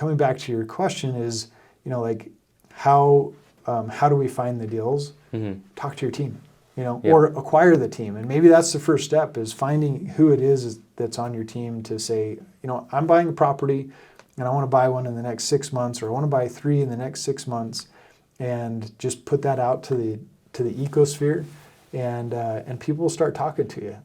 coming back to your question is, like how do we find the deals? Talk to your team, or acquire the team. And maybe that's the first step, is finding who it is that's on your team to say, I'm buying a property and I want to buy one in the next 6 months, or I want to buy 3 in the next 6 months, and just put that out to the ecosphere, and people will start talking to you.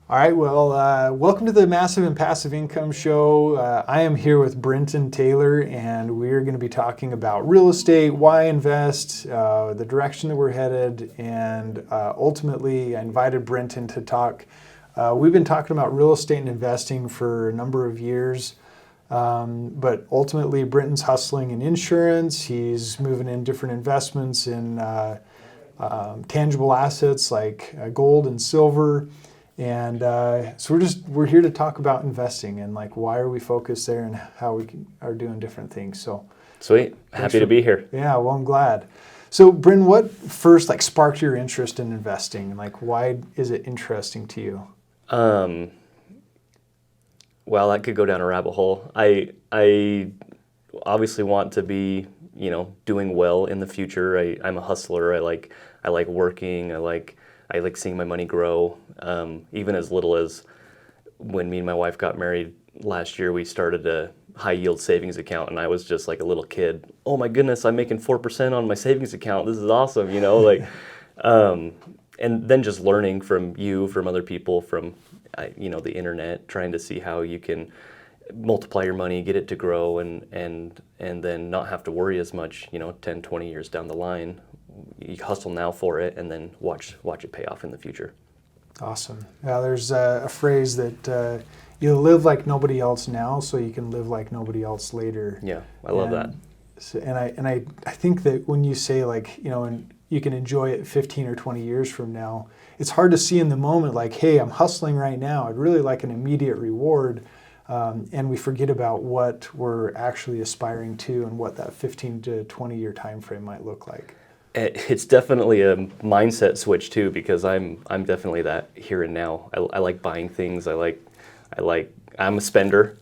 All right, well, welcome to the Massive and Passive Income Show. I am here with Brinton Taylor, and we're going to be talking about real estate, why invest, the direction that we're headed, and ultimately I invited Brinton to talk. We've been talking about real estate and investing for a number of years, but ultimately Brinton's hustling in insurance. He's moving in different investments in tangible assets like gold and silver. And so we're here to talk about investing and like why are we focused there and how we are doing different things. So sweet, happy to be here. Yeah, well, I'm glad. So Bryn, what first sparked your interest in investing? Like, why is it interesting to you? Well, that could go down a rabbit hole. I obviously want to be doing well in the future. I'm a hustler. I like working. I like seeing my money grow. Even as little as when me and my wife got married last year, we started a high yield savings account, and I was just like a little kid. Oh my goodness, I'm making 4% on my savings account. This is awesome, and then just learning from other people, from the internet, trying to see how you can multiply your money, get it to grow, and then not have to worry as much, 10, 20 years down the line. You hustle now for it, and then watch it pay off in the future. Awesome. Yeah, there's a phrase that you live like nobody else now, so you can live like nobody else later. Yeah, I love that. So, and I think that when you say and you can enjoy it 15 or 20 years from now, it's hard to see in the moment like, hey, I'm hustling right now. I'd really like an immediate reward. And we forget about what we're actually aspiring to and what that 15 to 20 year time frame might look like. It's definitely a mindset switch too, because I'm definitely that here and now. I like buying things. I'm a spender.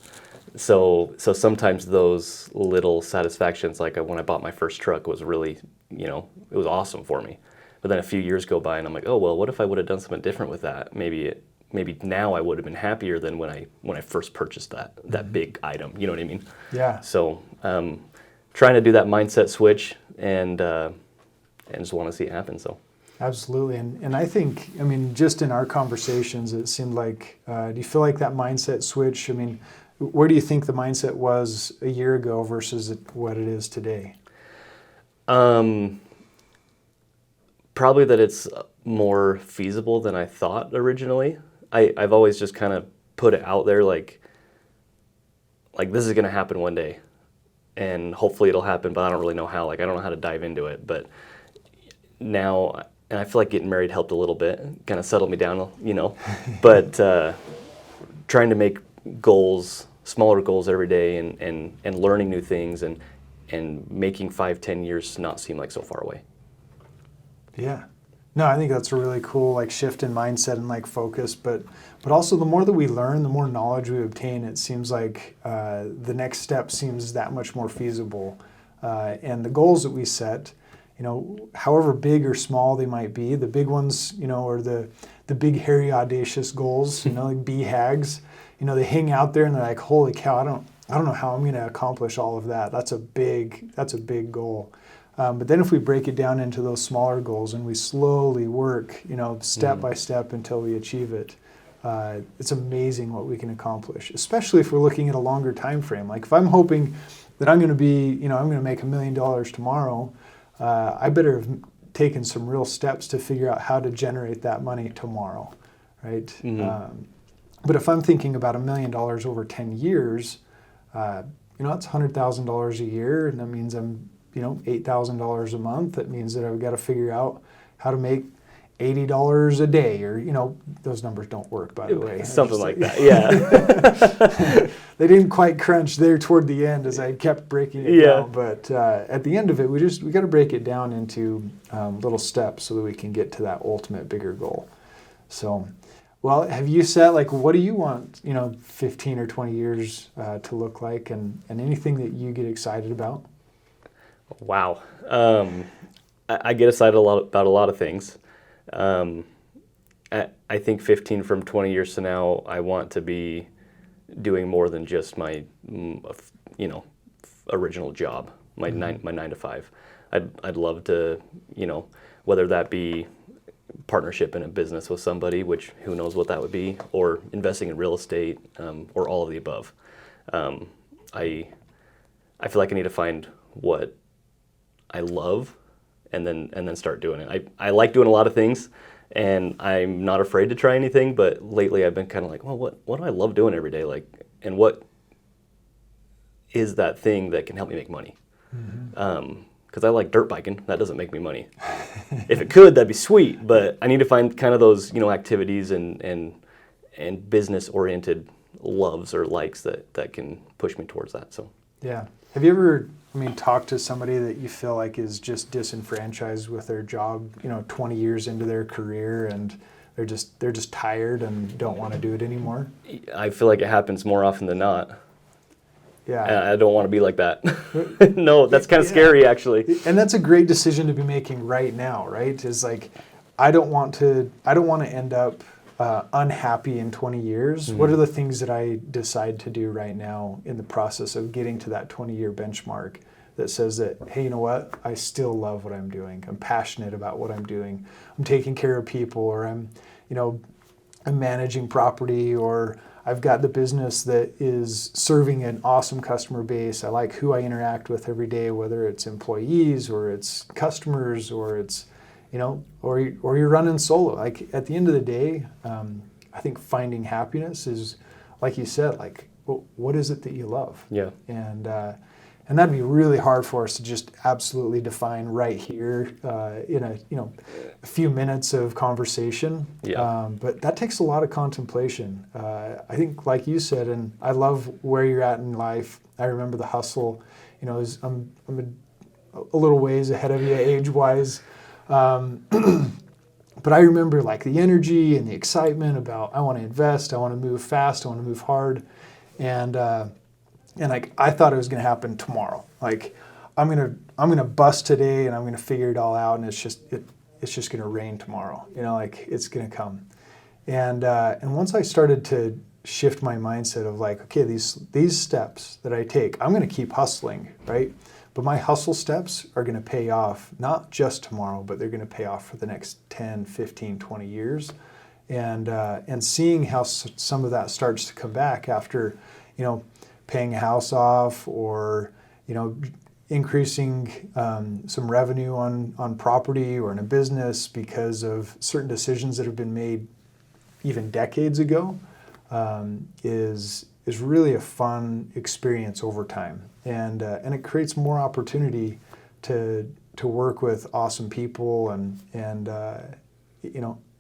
So sometimes those little satisfactions, like when I bought my first truck, was really, it was awesome for me. But then a few years go by and I'm like, oh, well, what if I would have done something different with that? Maybe now I would have been happier than when I first purchased that big item. You know what I mean? Yeah. So trying to do that mindset switch and just want to see it happen. So absolutely. And I think, just in our conversations, it seemed like, do you feel like that mindset switch, where do you think the mindset was a year ago versus what it is today? Probably that it's more feasible than I thought originally. I've always just kind of put it out there like this is going to happen one day, and hopefully it'll happen, but I don't really know how. I don't know how to dive into it, but now, and I feel like getting married helped a little bit, kind of settled me down, but trying to make smaller goals every day, and learning new things, and making 5-10 years not seem like so far away. Yeah. No, I think that's a really cool shift in mindset and focus, but also the more that we learn, the more knowledge we obtain, it seems like the next step seems that much more feasible. And the goals that we set, however big or small they might be, the big ones, are the big, hairy, audacious goals, like BHAGs, they hang out there and they're like, holy cow, I don't know how I'm going to accomplish all of that. That's a big goal. But then if we break it down into those smaller goals and we slowly work, step by step until we achieve it, it's amazing what we can accomplish, especially if we're looking at a longer time frame. Like if I'm hoping that I'm going to make $1 million tomorrow, I better have taken some real steps to figure out how to generate that money tomorrow, right? Mm-hmm. But if I'm thinking about $1 million over 10 years, that's $100,000 a year, and that means I'm $8,000 a month. That means that I've got to figure out how to make $80 a day, or those numbers don't work, by the way. Something like that, yeah. They didn't quite crunch there toward the end as I kept breaking it down. But at the end of it, we got to break it down into little steps so that we can get to that ultimate bigger goal. So, Well, have you set, like, what do you want, 15 or 20 years to look like, and anything that you get excited about? Wow. I get excited about a lot of things. Um, I think 15 from 20 years to now, I want to be doing more than just my, original job, my my 9 to 5. I'd love to, whether that be partnership in a business with somebody, which who knows what that would be, or investing in real estate, or all of the above. Um, I I feel like I need to find what I love, and then start doing it. I like doing a lot of things, and I'm not afraid to try anything. But lately, I've been kind of like, well, what do I love doing every day? Like, and what is that thing that can help me make money? Because I like dirt biking. That doesn't make me money. If it could, that'd be sweet. But I need to find kind of those activities and business oriented loves or likes that can push me towards that. So Yeah. Have you ever, talked to somebody that you feel like is just disenfranchised with their job, 20 years into their career, and they're just tired and don't want to do it anymore? I feel like it happens more often than not. Yeah. I don't want to be like that. No, that's kind of scary, actually. And that's a great decision to be making right now, right? Is like, I don't want to end up unhappy in 20 years. What are the things that I decide to do right now in the process of getting to that 20-year benchmark that says that, hey, you know what? I still love what I'm doing. I'm passionate about what I'm doing. I'm taking care of people, or I'm managing property, or I've got the business that is serving an awesome customer base. I like who I interact with every day, whether it's employees or it's customers or it's, or you're running solo. Like, at the end of the day, I think finding happiness is, like you said, like, what is it that you love? Yeah. And that'd be really hard for us to just absolutely define right here in a few minutes of conversation. Yeah. But that takes a lot of contemplation. I think, like you said, and I love where you're at in life. I remember the hustle. I'm a little ways ahead of you age-wise. But I remember, like, the energy and the excitement about, I want to invest, I want to move fast, I want to move hard. And like, I thought it was going to happen tomorrow. Like, I'm gonna bust today, and I'm gonna figure it all out, and it's just going to rain tomorrow. Like, it's going to come. And once I started to shift my mindset of, like, okay, these steps that I take, I'm going to keep hustling, right? But my hustle steps are going to pay off not just tomorrow, but they're going to pay off for the next 10, 15, 20 years. And seeing how some of that starts to come back after, paying a house off, or, increasing some revenue on property or in a business because of certain decisions that have been made even decades ago, is really a fun experience over time. And it creates more opportunity to work with awesome people, and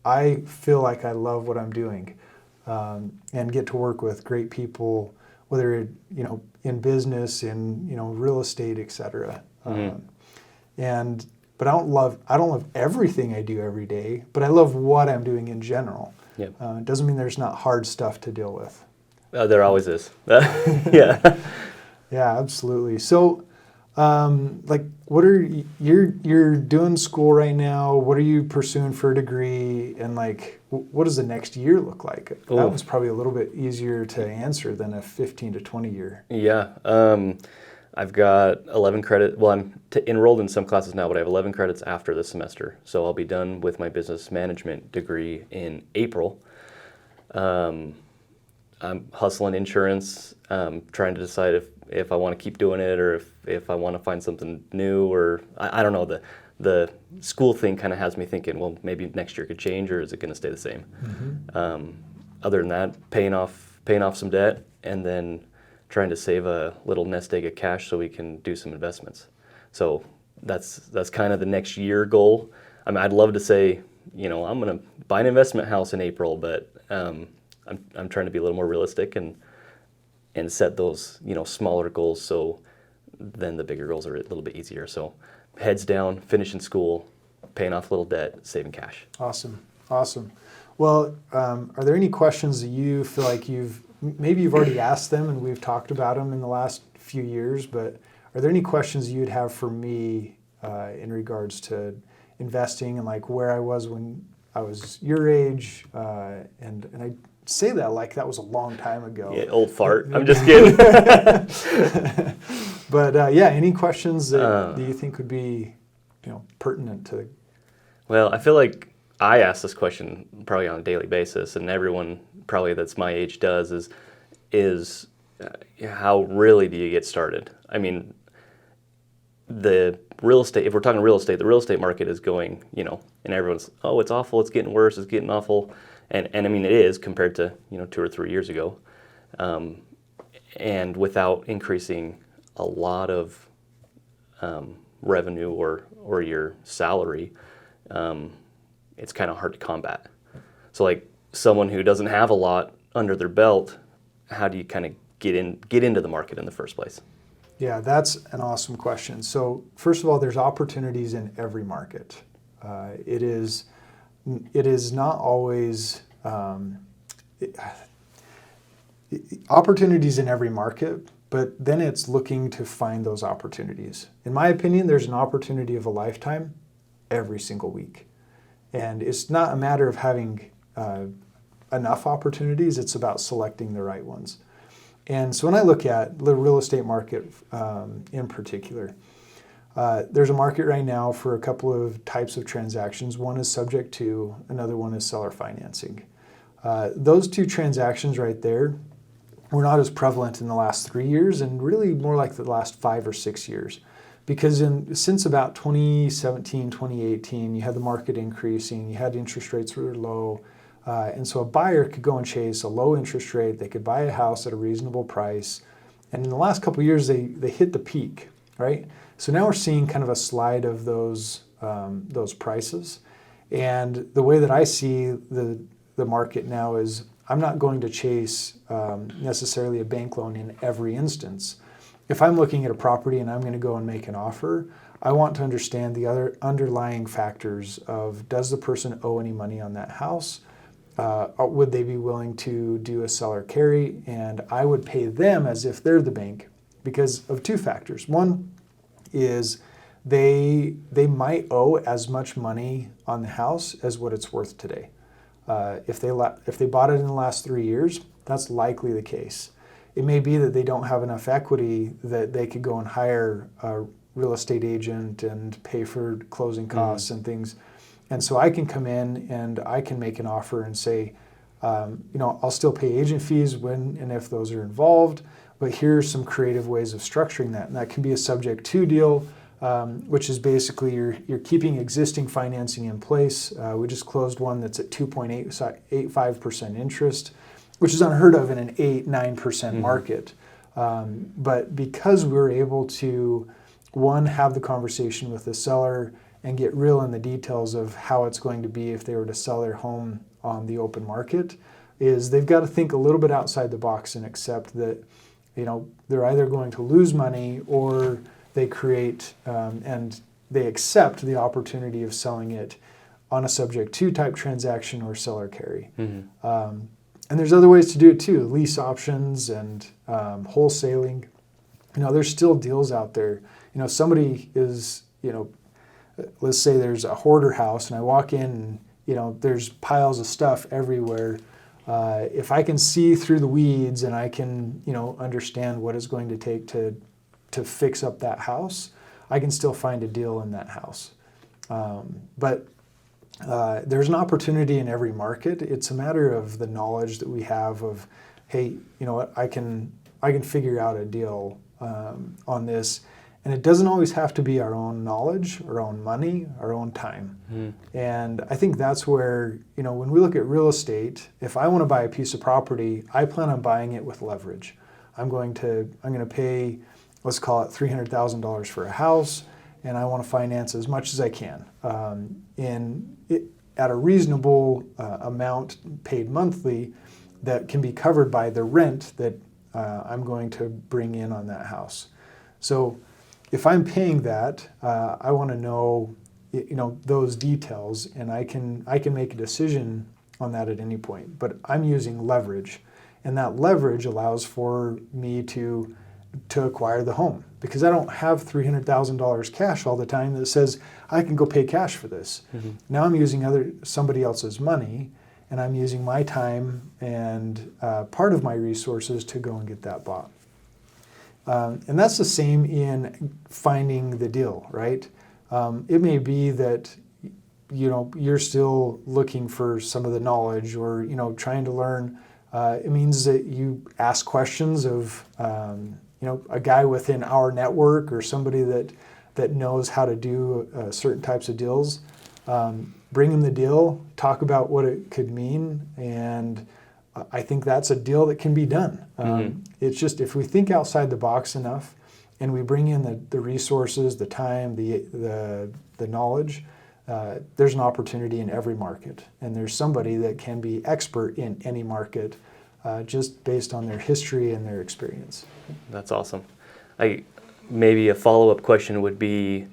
I feel like I love what I'm doing, and get to work with great people, whether in business, in real estate, etc. But I don't love everything I do every day, but I love what I'm doing in general. Yep. It doesn't mean there's not hard stuff to deal with. There always is. Yeah. Yeah, absolutely. So, like, what are you're doing school right now? What are you pursuing for a degree? And, like, what does the next year look like? Ooh. That was probably a little bit easier to answer than a 15 to 20 year. Yeah. I've got 11 credits. Well, I'm enrolled in some classes now, but I have 11 credits after this semester. So I'll be done with my business management degree in April. I'm hustling insurance, trying to decide if I want to keep doing it, or if I want to find something new, or I don't know. The school thing kind of has me thinking, well, maybe next year could change, or is it going to stay the same? Other than that, paying off some debt, and then trying to save a little nest egg of cash so we can do some investments. So that's kind of the next year goal. I mean, I'd love to say, I'm going to buy an investment house in April, but I'm trying to be a little more realistic and set those smaller goals, so then the bigger goals are a little bit easier. So heads down, finishing school, paying off a little debt, saving cash. Awesome. Well, are there any questions that you feel like maybe you've already asked them and we've talked about them in the last few years, but are there any questions you'd have for me in regards to investing and like where I was when I was your age? And I say that like that was a long time ago. Yeah, old fart. I'm just kidding. But yeah, any questions that you think would be, pertinent to? Well, I feel like I ask this question probably on a daily basis, and everyone probably that's my age does, is how really do you get started? I mean, the real estate, if we're talking real estate, the real estate market is going, and everyone's, oh, it's awful, it's getting worse, it's getting awful. And I mean, it is compared to, 2 or 3 years ago. And without increasing a lot of revenue or your salary, it's kind of hard to combat. So like someone who doesn't have a lot under their belt, how do you kind of get into the market in the first place? Yeah, that's an awesome question. So first of all, there's opportunities in every market. It is not always opportunities in every market, but then it's looking to find those opportunities. In my opinion, there's an opportunity of a lifetime every single week. And it's not a matter of having enough opportunities, it's about selecting the right ones. And so when I look at the real estate market in particular, there's a market right now for a couple of types of transactions. One is subject to, another one is seller financing. Those two transactions right there were not as prevalent in the last 3 years and really more like the last 5 or 6 years. Because since about 2017, 2018, you had the market increasing, you had interest rates that were low, and so a buyer could go and chase a low interest rate, they could buy a house at a reasonable price, and in the last couple of years they hit the peak, right? So now we're seeing kind of a slide of those prices, and the way that I see the market now is I'm not going to chase necessarily a bank loan in every instance. If I'm looking at a property and I'm going to go and make an offer, I want to understand the other underlying factors of, does the person owe any money on that house? Would they be willing to do a seller carry? And I would pay them as if they're the bank because of two factors. One is they might owe as much money on the house as what it's worth today. If they bought it in the last 3 years, that's likely the case. It may be that they don't have enough equity that they could go and hire a real estate agent and pay for closing costs and things. And so I can come in and I can make an offer and say, I'll still pay agent fees when and if those are involved, but here's some creative ways of structuring that. And that can be a subject to deal, which is basically you're keeping existing financing in place. We just closed one that's at 2.85% interest, which is unheard of in an 8-9% market. But because we were able to, one, have the conversation with the seller and get real in the details of how it's going to be if they were to sell their home on the open market, is they've got to think a little bit outside the box and accept that, they're either going to lose money or they create and they accept the opportunity of selling it on a subject to type transaction or seller carry. And there's other ways to do it too, lease options and wholesaling. There's still deals out there. Somebody is, let's say there's a hoarder house and I walk in and, there's piles of stuff everywhere. If I can see through the weeds and I can, understand what it's going to take to fix up that house, I can still find a deal in that house. But there's an opportunity in every market. It's a matter of the knowledge that we have of, hey, I can figure out a deal on this. And it doesn't always have to be our own knowledge, our own money, our own time. And I think that's where, when we look at real estate, if I want to buy a piece of property, I plan on buying it with leverage. I'm going to pay, let's call it $300,000 for a house, and I want to finance as much as I can at a reasonable amount paid monthly that can be covered by the rent that I'm going to bring in on that house. So if I'm paying that, I want to know, those details, and I can make a decision on that at any point, but I'm using leverage, and that leverage allows for me to acquire the home, because I don't have $300,000 cash all the time that says I can go pay cash for this. Mm-hmm. Now I'm using somebody else's money, and I'm using my time and part of my resources to go and get that bought. And that's the same in finding the deal, right? It may be that you're still looking for some of the knowledge, or trying to learn. It means that you ask questions of a guy within our network, or somebody that knows how to do certain types of deals. Bring him the deal, talk about what it could mean, and I think that's a deal that can be done. It's just, if we think outside the box enough, and we bring in the resources, the time, the knowledge, there's an opportunity in every market, and there's somebody that can be expert in any market, just based on their history and their experience. That's awesome. Maybe a follow-up question would be,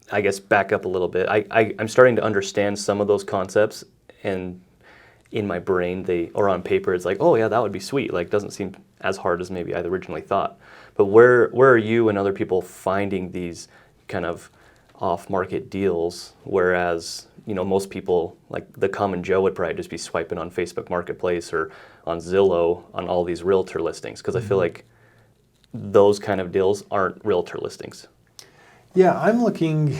I guess back up a little bit. I'm starting to understand some of those concepts, and in my brain, or on paper, it's like, oh yeah, that would be sweet. Like, doesn't seem as hard as maybe I originally thought. But where are you and other people finding these kind of off-market deals? Whereas, most people, like the common Joe, would probably just be swiping on Facebook Marketplace or on Zillow on all these realtor listings, because I feel like those kind of deals aren't realtor listings. Yeah, I'm looking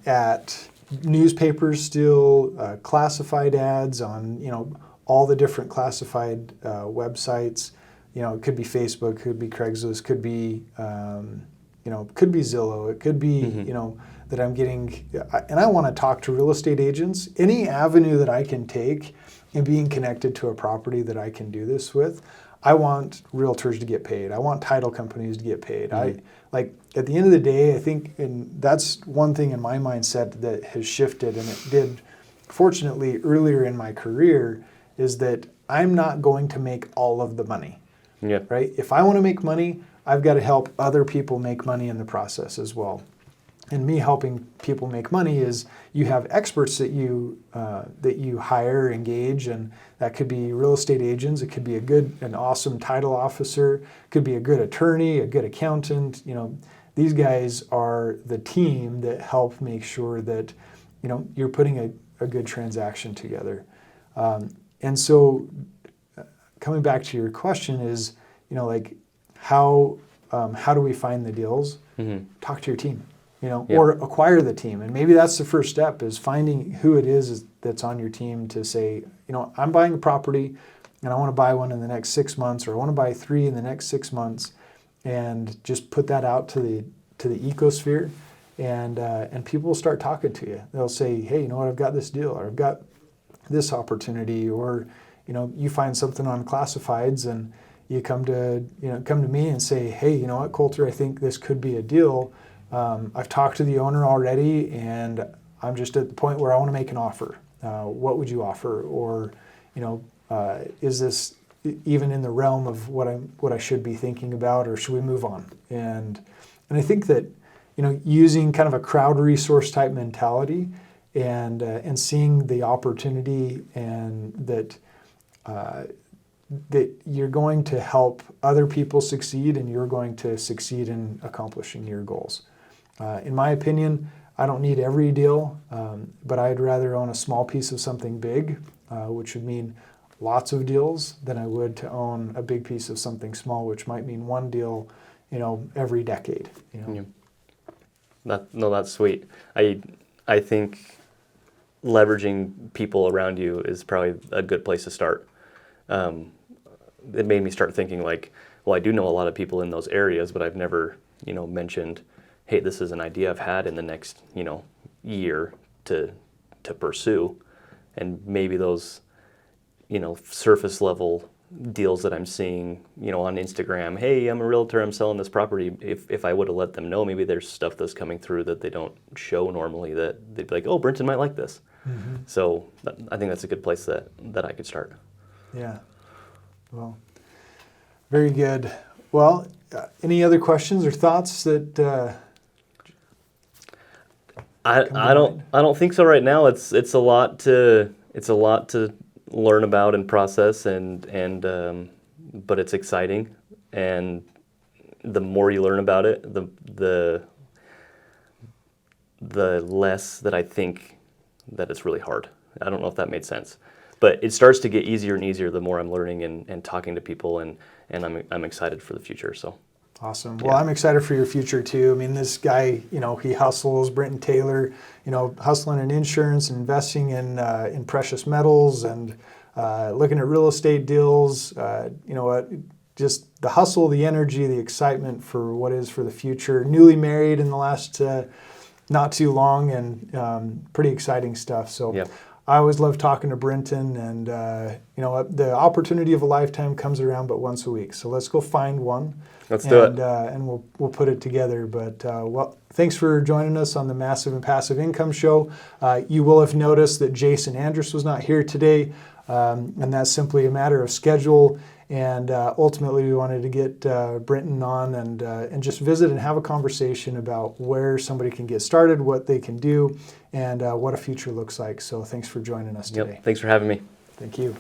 at newspapers still, classified ads on all the different classified websites. It could be Facebook, could be Craigslist, could be could be Zillow, it could be that I'm getting, and I want to talk to real estate agents. Any avenue that I can take in being connected to a property that I can do this with, I want realtors to get paid. I want title companies to get paid. At the end of the day, I think, and that's one thing in my mindset that has shifted, and it did, fortunately, earlier in my career, is that I'm not going to make all of the money. Yeah. Right? If I want to make money, I've got to help other people make money in the process as well. And me helping people make money is, you have experts that you hire, engage, and that could be real estate agents. It could be an awesome title officer. It could be a good attorney, a good accountant. These guys are the team that help make sure that you're putting a good transaction together. And so, coming back to your question is, how do we find the deals? Talk to your team. Or acquire the team. And maybe that's the first step, is finding who it is that's on your team to say, I'm buying a property and I want to buy one in the next 6 months, or I want to buy 3 in the next 6 months, and just put that out to the ecosphere, and people will start talking to you. They'll say, hey, I've got this deal, or I've got this opportunity, or you find something on classifieds and you come to me and say, hey, you know what, Colter, I think this could be a deal. I've talked to the owner already, and I'm just at the point where I want to make an offer. What would you offer? Or, is this even in the realm of what I should be thinking about, or should we move on? And I think that, using kind of a crowd resource type mentality, and seeing the opportunity, and that you're going to help other people succeed, and you're going to succeed in accomplishing your goals. In my opinion, I don't need every deal, but I'd rather own a small piece of something big, which would mean lots of deals, than I would to own a big piece of something small, which might mean one deal, every decade. Yeah. That's sweet. I think leveraging people around you is probably a good place to start. It made me start thinking like, well, I do know a lot of people in those areas, but I've never, mentioned, hey, this is an idea I've had in the next, year to pursue. And maybe those, surface level deals that I'm seeing, on Instagram, hey, I'm a realtor, I'm selling this property. If I would have let them know, maybe there's stuff that's coming through that they don't show normally, that they'd be like, oh, Brinton might like this. Mm-hmm. So I think that's a good place that I could start. Yeah. Well, very good. Well, any other questions or thoughts that... I don't think so right now. It's a lot to learn about and process, but it's exciting, and the more you learn about it, the less that I think that it's really hard. I don't know if that made sense, but it starts to get easier and easier the more I'm learning and talking to people, and I'm excited for the future. So. Awesome. Well, I'm excited for your future too. I mean, this guy, he hustles, Brinton Taylor, hustling in insurance and investing in precious metals and looking at real estate deals. Just the hustle, the energy, the excitement for what is for the future. Newly married in the last not too long, and pretty exciting stuff. So. Yep. I always love talking to Brinton, and the opportunity of a lifetime comes around but once a week. So let's go find one. Let's do it. And we'll put it together. But thanks for joining us on the Massive and Passive Income Show. You will have noticed that Jason Andrus was not here today, and that's simply a matter of schedule. And ultimately, we wanted to get Brinton on and just visit and have a conversation about where somebody can get started, what they can do, and what a future looks like. So thanks for joining us today. Yep. Thanks for having me. Thank you.